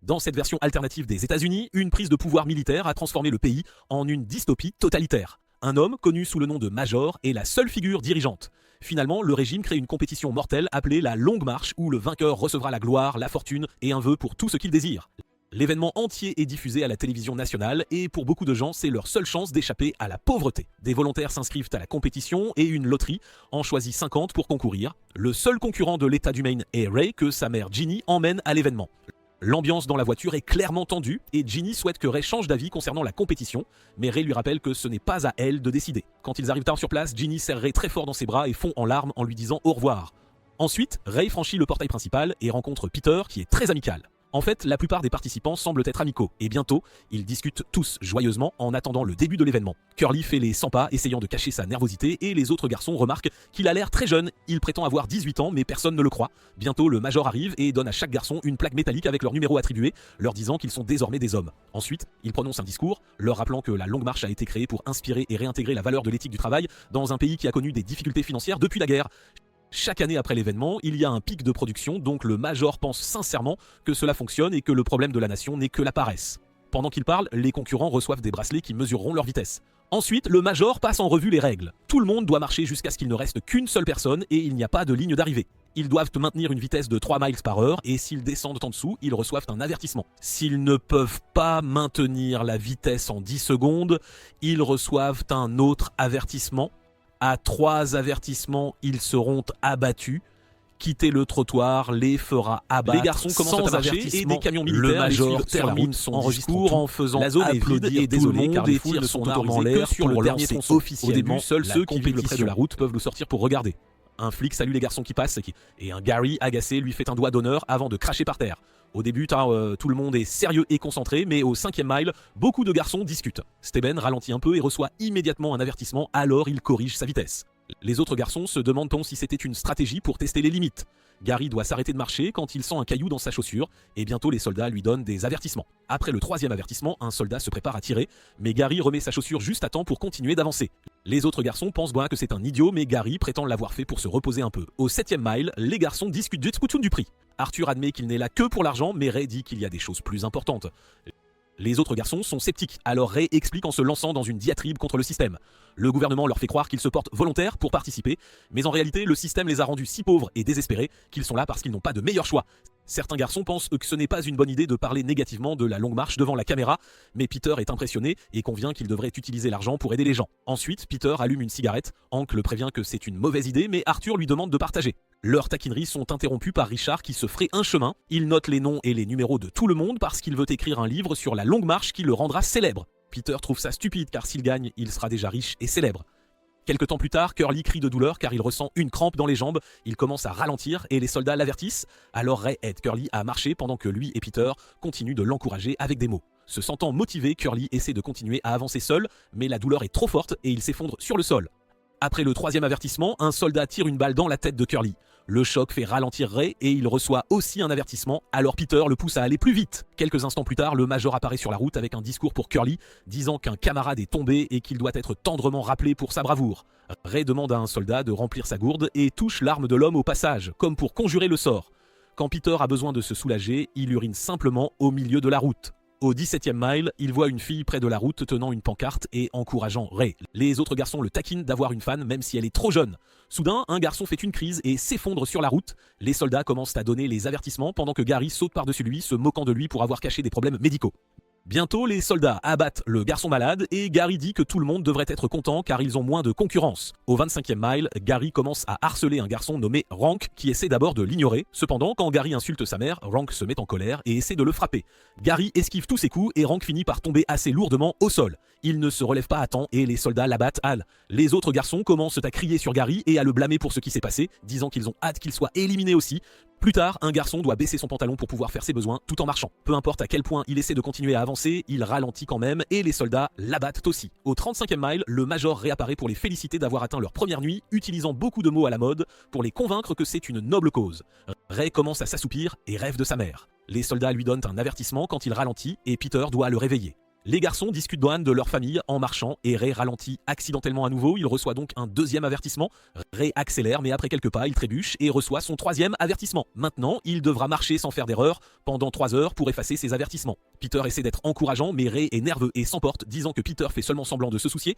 Dans cette version alternative des États-Unis, une prise de pouvoir militaire a transformé le pays en une dystopie totalitaire. Un homme, connu sous le nom de Major, est la seule figure dirigeante. Finalement, le régime crée une compétition mortelle appelée la Longue Marche, où le vainqueur recevra la gloire, la fortune et un vœu pour tout ce qu'il désire. L'événement entier est diffusé à la télévision nationale et pour beaucoup de gens, c'est leur seule chance d'échapper à la pauvreté. Des volontaires s'inscrivent à la compétition et une loterie en choisit 50 pour concourir. Le seul concurrent de l'État du Maine est Ray, que sa mère Ginny emmène à l'événement. L'ambiance dans la voiture est clairement tendue et Ginny souhaite que Ray change d'avis concernant la compétition, mais Ray lui rappelle que ce n'est pas à elle de décider. Quand ils arrivent tard sur place, Ginny serre Ray très fort dans ses bras et fond en larmes en lui disant au revoir. Ensuite, Ray franchit le portail principal et rencontre Peter qui est très amical. En fait, la plupart des participants semblent être amicaux, et bientôt, ils discutent tous joyeusement en attendant le début de l'événement. Curly fait les 100 pas, essayant de cacher sa nervosité, et les autres garçons remarquent qu'il a l'air très jeune. Il prétend avoir 18 ans, mais personne ne le croit. Bientôt, le Major arrive et donne à chaque garçon une plaque métallique avec leur numéro attribué, leur disant qu'ils sont désormais des hommes. Ensuite, il prononce un discours, leur rappelant que la Longue Marche a été créée pour inspirer et réintégrer la valeur de l'éthique du travail dans un pays qui a connu des difficultés financières depuis la guerre. Chaque année après l'événement, il y a un pic de production, donc le Major pense sincèrement que cela fonctionne et que le problème de la nation n'est que la paresse. Pendant qu'il parle, les concurrents reçoivent des bracelets qui mesureront leur vitesse. Ensuite, le Major passe en revue les règles. Tout le monde doit marcher jusqu'à ce qu'il ne reste qu'une seule personne et il n'y a pas de ligne d'arrivée. Ils doivent maintenir une vitesse de 3 miles par heure et s'ils descendent en dessous, ils reçoivent un avertissement. S'ils ne peuvent pas maintenir la vitesse en 10 secondes, ils reçoivent un autre avertissement. À 3 avertissements, ils seront abattus. Quitter le trottoir les fera abattre. Les garçons commencent à marcher et des camions militaires. Le Major termine son discours en faisant la zone applaudir est tout le monde car et les foules tire ne son sont arme en autorisées l'air que sur pour le dernier lancer tronçon. officiellement. Au début, seuls ceux qui vivent près de la compétition. route peuvent le sortir pour regarder. Un flic salue les garçons qui passent et un Gary agacé lui fait un doigt d'honneur avant de cracher par terre. Au début, tout le monde est sérieux et concentré, mais au 5e mile, beaucoup de garçons discutent. Steben ralentit un peu et reçoit immédiatement un avertissement, alors il corrige sa vitesse. Les autres garçons se demandent si c'était une stratégie pour tester les limites. Gary doit s'arrêter de marcher quand il sent un caillou dans sa chaussure et bientôt les soldats lui donnent des avertissements. Après le 3e avertissement, un soldat se prépare à tirer, mais Gary remet sa chaussure juste à temps pour continuer d'avancer. Les autres garçons pensent bien que c'est un idiot, mais Gary prétend l'avoir fait pour se reposer un peu. Au 7e mile, les garçons discutent du prix. Arthur admet qu'il n'est là que pour l'argent, mais Ray dit qu'il y a des choses plus importantes. Les autres garçons sont sceptiques, alors Ray explique en se lançant dans une diatribe contre le système. Le gouvernement leur fait croire qu'ils se portent volontaires pour participer, mais en réalité, le système les a rendus si pauvres et désespérés qu'ils sont là parce qu'ils n'ont pas de meilleur choix. Certains garçons pensent que ce n'est pas une bonne idée de parler négativement de la Longue Marche devant la caméra, mais Peter est impressionné et convient qu'il devrait utiliser l'argent pour aider les gens. Ensuite, Peter allume une cigarette, Hank le prévient que c'est une mauvaise idée, mais Arthur lui demande de partager. Leurs taquineries sont interrompues par Richard qui se ferait un chemin. Il note les noms et les numéros de tout le monde parce qu'il veut écrire un livre sur la Longue Marche qui le rendra célèbre. Peter trouve ça stupide car s'il gagne, il sera déjà riche et célèbre. Quelque temps plus tard, Curly crie de douleur car il ressent une crampe dans les jambes. Il commence à ralentir et les soldats l'avertissent. Alors Ray aide Curly à marcher pendant que lui et Peter continuent de l'encourager avec des mots. Se sentant motivé, Curly essaie de continuer à avancer seul, mais la douleur est trop forte et il s'effondre sur le sol. Après le 3e avertissement, un soldat tire une balle dans la tête de Curly. Le choc fait ralentir Ray et il reçoit aussi un avertissement, alors Peter le pousse à aller plus vite. Quelques instants plus tard, le Major apparaît sur la route avec un discours pour Curly, disant qu'un camarade est tombé et qu'il doit être tendrement rappelé pour sa bravoure. Ray demande à un soldat de remplir sa gourde et touche l'arme de l'homme au passage, comme pour conjurer le sort. Quand Peter a besoin de se soulager, il urine simplement au milieu de la route. Au 17e mile, il voit une fille près de la route tenant une pancarte et encourageant Ray. Les autres garçons le taquinent d'avoir une fan même si elle est trop jeune. Soudain, un garçon fait une crise et s'effondre sur la route. Les soldats commencent à donner les avertissements pendant que Gary saute par-dessus lui, se moquant de lui pour avoir caché des problèmes médicaux. Bientôt, les soldats abattent le garçon malade et Gary dit que tout le monde devrait être content car ils ont moins de concurrence. Au 25e mile, Gary commence à harceler un garçon nommé Rank qui essaie d'abord de l'ignorer. Cependant, quand Gary insulte sa mère, Rank se met en colère et essaie de le frapper. Gary esquive tous ses coups et Rank finit par tomber assez lourdement au sol. Il ne se relève pas à temps et les soldats l'abattent. Les autres garçons commencent à crier sur Gary et à le blâmer pour ce qui s'est passé, disant qu'ils ont hâte qu'il soit éliminé aussi. Plus tard, un garçon doit baisser son pantalon pour pouvoir faire ses besoins tout en marchant. Peu importe à quel point il essaie de continuer à avancer, il ralentit quand même et les soldats l'abattent aussi. Au 35e mile, le Major réapparaît pour les féliciter d'avoir atteint leur première nuit, utilisant beaucoup de mots à la mode pour les convaincre que c'est une noble cause. Ray commence à s'assoupir et rêve de sa mère. Les soldats lui donnent un avertissement quand il ralentit et Peter doit le réveiller. Les garçons discutent de leur famille en marchant et Ray ralentit accidentellement à nouveau. Il reçoit donc un deuxième avertissement. Ray accélère mais après quelques pas, il trébuche et reçoit son troisième avertissement. Maintenant, il devra marcher sans faire d'erreur pendant 3 heures pour effacer ses avertissements. Peter essaie d'être encourageant mais Ray est nerveux et s'emporte, disant que Peter fait seulement semblant de se soucier.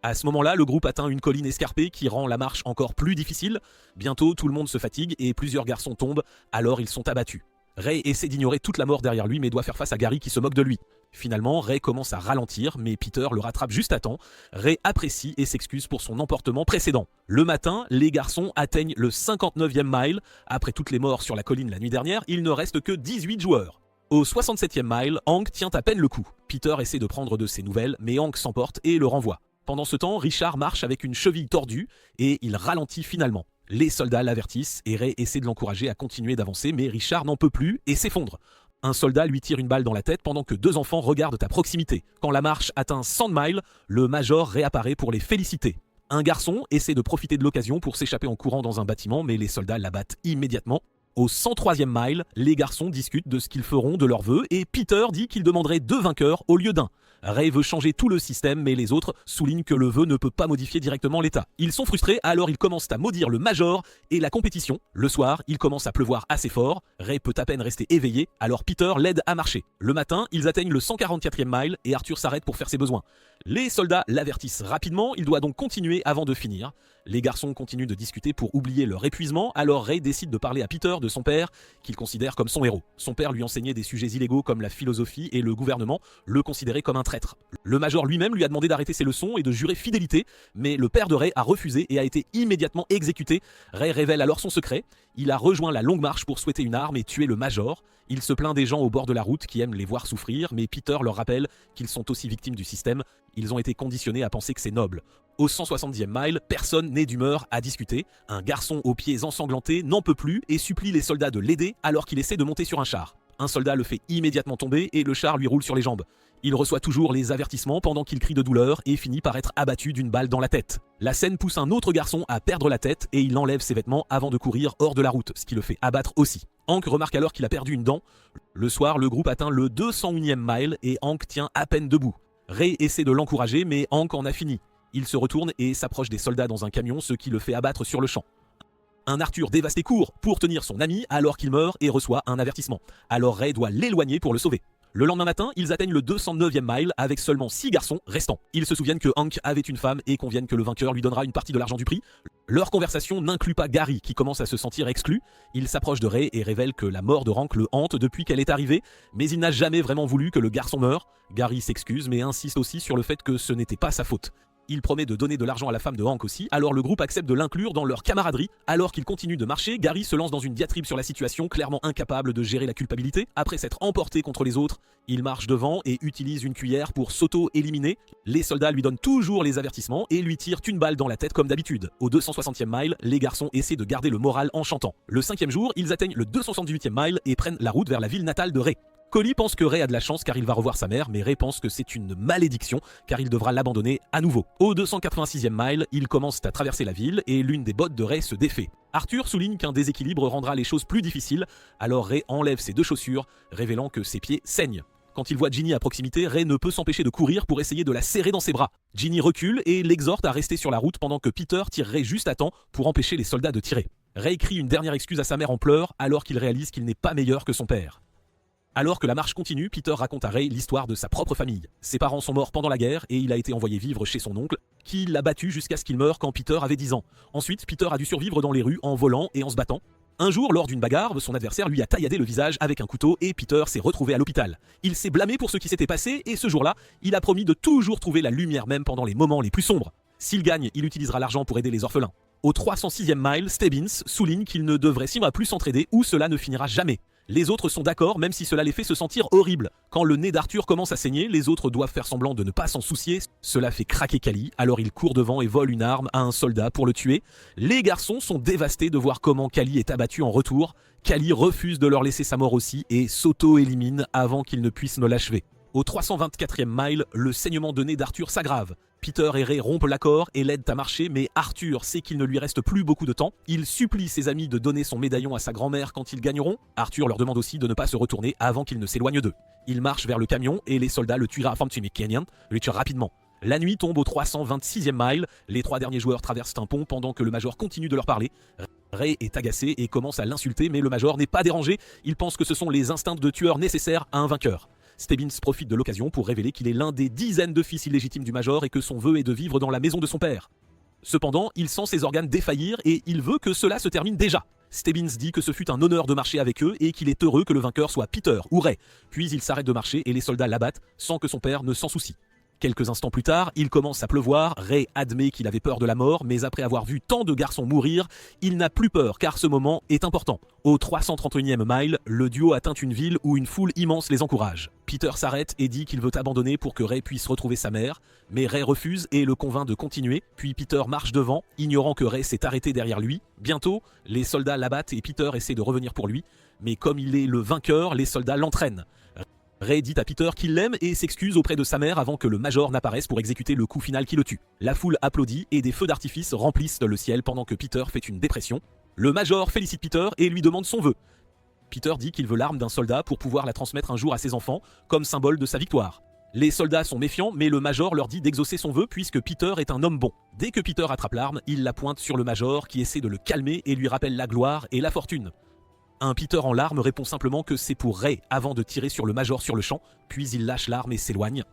À ce moment-là, le groupe atteint une colline escarpée qui rend la marche encore plus difficile. Bientôt, tout le monde se fatigue et plusieurs garçons tombent, alors ils sont abattus. Ray essaie d'ignorer toute la mort derrière lui mais doit faire face à Gary qui se moque de lui. Finalement, Ray commence à ralentir mais Peter le rattrape juste à temps. Ray apprécie et s'excuse pour son emportement précédent. Le matin, les garçons atteignent le 59e mile. Après toutes les morts sur la colline la nuit dernière, il ne reste que 18 joueurs. Au 67e mile, Hank tient à peine le coup. Peter essaie de prendre de ses nouvelles mais Hank s'emporte et le renvoie. Pendant ce temps, Richard marche avec une cheville tordue et il ralentit finalement. Les soldats l'avertissent et Ray essaie de l'encourager à continuer d'avancer mais Richard n'en peut plus et s'effondre. Un soldat lui tire une balle dans la tête pendant que 2 enfants regardent à proximité. Quand la marche atteint 100 miles, le major réapparaît pour les féliciter. Un garçon essaie de profiter de l'occasion pour s'échapper en courant dans un bâtiment mais les soldats l'abattent immédiatement. Au 103e mile, les garçons discutent de ce qu'ils feront de leurs vœux et Peter dit qu'il demanderait 2 vainqueurs au lieu d'un. Ray veut changer tout le système mais les autres soulignent que le vœu ne peut pas modifier directement l'état. Ils sont frustrés alors ils commencent à maudire le major et la compétition. Le soir, il commence à pleuvoir assez fort. Ray peut à peine rester éveillé alors Peter l'aide à marcher. Le matin, ils atteignent le 144e mile et Arthur s'arrête pour faire ses besoins. Les soldats l'avertissent rapidement, il doit donc continuer avant de finir. Les garçons continuent de discuter pour oublier leur épuisement, alors Ray décide de parler à Peter de son père, qu'il considère comme son héros. Son père lui enseignait des sujets illégaux comme la philosophie et le gouvernement le considérait comme un traître. Le major lui-même lui a demandé d'arrêter ses leçons et de jurer fidélité, mais le père de Ray a refusé et a été immédiatement exécuté. Ray révèle alors son secret. Il a rejoint la longue marche pour souhaiter une arme et tuer le major. Il se plaint des gens au bord de la route qui aiment les voir souffrir, mais Peter leur rappelle qu'ils sont aussi victimes du système. Ils ont été conditionnés à penser que c'est noble. Au 170e mile, personne n'est d'humeur à discuter. Un garçon aux pieds ensanglantés n'en peut plus et supplie les soldats de l'aider alors qu'il essaie de monter sur un char. Un soldat le fait immédiatement tomber et le char lui roule sur les jambes. Il reçoit toujours les avertissements pendant qu'il crie de douleur et finit par être abattu d'une balle dans la tête. La scène pousse un autre garçon à perdre la tête et il enlève ses vêtements avant de courir hors de la route, ce qui le fait abattre aussi. Hank remarque alors qu'il a perdu une dent. Le soir, le groupe atteint le 201e mile et Hank tient à peine debout. Ray essaie de l'encourager mais Hank en a fini. Il se retourne et s'approche des soldats dans un camion, ce qui le fait abattre sur le champ. Un Arthur dévasté court pour tenir son ami alors qu'il meurt et reçoit un avertissement. Alors Ray doit l'éloigner pour le sauver. Le lendemain matin, ils atteignent le 209e mile avec seulement 6 garçons restants. Ils se souviennent que Hank avait une femme et conviennent que le vainqueur lui donnera une partie de l'argent du prix. Leur conversation n'inclut pas Gary qui commence à se sentir exclu. Il s'approche de Ray et révèle que la mort de Hank le hante depuis qu'elle est arrivée, mais il n'a jamais vraiment voulu que le garçon meure. Gary s'excuse mais insiste aussi sur le fait que ce n'était pas sa faute. Il promet de donner de l'argent à la femme de Hank aussi, alors le groupe accepte de l'inclure dans leur camaraderie. Alors qu'ils continuent de marcher, Gary se lance dans une diatribe sur la situation, clairement incapable de gérer la culpabilité. Après s'être emporté contre les autres, il marche devant et utilise une cuillère pour s'auto-éliminer. Les soldats lui donnent toujours les avertissements et lui tirent une balle dans la tête comme d'habitude. Au 260e mile, les garçons essaient de garder le moral en chantant. Le 5e jour, ils atteignent le 278e mile et prennent la route vers la ville natale de Ray. Collie pense que Ray a de la chance car il va revoir sa mère, mais Ray pense que c'est une malédiction car il devra l'abandonner à nouveau. Au 286e mile, ils commencent à traverser la ville et l'une des bottes de Ray se défait. Arthur souligne qu'un déséquilibre rendra les choses plus difficiles, alors Ray enlève ses 2 chaussures, révélant que ses pieds saignent. Quand il voit Ginny à proximité, Ray ne peut s'empêcher de courir pour essayer de la serrer dans ses bras. Ginny recule et l'exhorte à rester sur la route pendant que Peter tire Ray juste à temps pour empêcher les soldats de tirer. Ray crie une dernière excuse à sa mère en pleurs alors qu'il réalise qu'il n'est pas meilleur que son père. Alors que la marche continue, Peter raconte à Ray l'histoire de sa propre famille. Ses parents sont morts pendant la guerre et il a été envoyé vivre chez son oncle, qui l'a battu jusqu'à ce qu'il meure quand Peter avait 10 ans. Ensuite, Peter a dû survivre dans les rues en volant et en se battant. Un jour, lors d'une bagarre, son adversaire lui a tailladé le visage avec un couteau et Peter s'est retrouvé à l'hôpital. Il s'est blâmé pour ce qui s'était passé et ce jour-là, il a promis de toujours trouver la lumière même pendant les moments les plus sombres. S'il gagne, il utilisera l'argent pour aider les orphelins. Au 306e mile, Stebbins souligne qu'il ne devrait plus s'entraider ou cela ne finira jamais. Les autres sont d'accord même si cela les fait se sentir horribles. Quand le nez d'Arthur commence à saigner, les autres doivent faire semblant de ne pas s'en soucier. Cela fait craquer Callie, alors il court devant et vole une arme à un soldat pour le tuer. Les garçons sont dévastés de voir comment Callie est abattu en retour. Callie refuse de leur laisser sa mort aussi et s'auto-élimine avant qu'ils ne puissent ne l'achever. Au 324e mile, le saignement de nez d'Arthur s'aggrave. Peter et Ray rompent l'accord et l'aident à marcher, mais Arthur sait qu'il ne lui reste plus beaucoup de temps. Il supplie ses amis de donner son médaillon à sa grand-mère quand ils gagneront. Arthur leur demande aussi de ne pas se retourner avant qu'ils ne s'éloignent d'eux. Il marche vers le camion et les soldats le tuent rapidement. La nuit tombe au 326e mile, les 3 derniers joueurs traversent un pont pendant que le Major continue de leur parler. Ray est agacé et commence à l'insulter, mais le Major n'est pas dérangé, il pense que ce sont les instincts de tueur nécessaires à un vainqueur. Stebbins profite de l'occasion pour révéler qu'il est l'un des dizaines de fils illégitimes du Major et que son vœu est de vivre dans la maison de son père. Cependant, il sent ses organes défaillir et il veut que cela se termine déjà. Stebbins dit que ce fut un honneur de marcher avec eux et qu'il est heureux que le vainqueur soit Peter ou Ray. Puis il s'arrête de marcher et les soldats l'abattent sans que son père ne s'en soucie. Quelques instants plus tard, il commence à pleuvoir, Ray admet qu'il avait peur de la mort, mais après avoir vu tant de garçons mourir, il n'a plus peur car ce moment est important. Au 331e mile, le duo atteint une ville où une foule immense les encourage. Peter s'arrête et dit qu'il veut abandonner pour que Ray puisse retrouver sa mère, mais Ray refuse et le convainc de continuer, puis Peter marche devant, ignorant que Ray s'est arrêté derrière lui. Bientôt, les soldats l'abattent et Peter essaie de revenir pour lui, mais comme il est le vainqueur, les soldats l'entraînent. Ray dit à Peter qu'il l'aime et s'excuse auprès de sa mère avant que le Major n'apparaisse pour exécuter le coup final qui le tue. La foule applaudit et des feux d'artifice remplissent le ciel pendant que Peter fait une dépression. Le Major félicite Peter et lui demande son vœu. Peter dit qu'il veut l'arme d'un soldat pour pouvoir la transmettre un jour à ses enfants, comme symbole de sa victoire. Les soldats sont méfiants, mais le Major leur dit d'exaucer son vœu puisque Peter est un homme bon. Dès que Peter attrape l'arme, il la pointe sur le Major qui essaie de le calmer et lui rappelle la gloire et la fortune. Un Peter en larmes répond simplement que c'est pour Ray avant de tirer sur le Major sur le champ, puis il lâche l'arme et s'éloigne.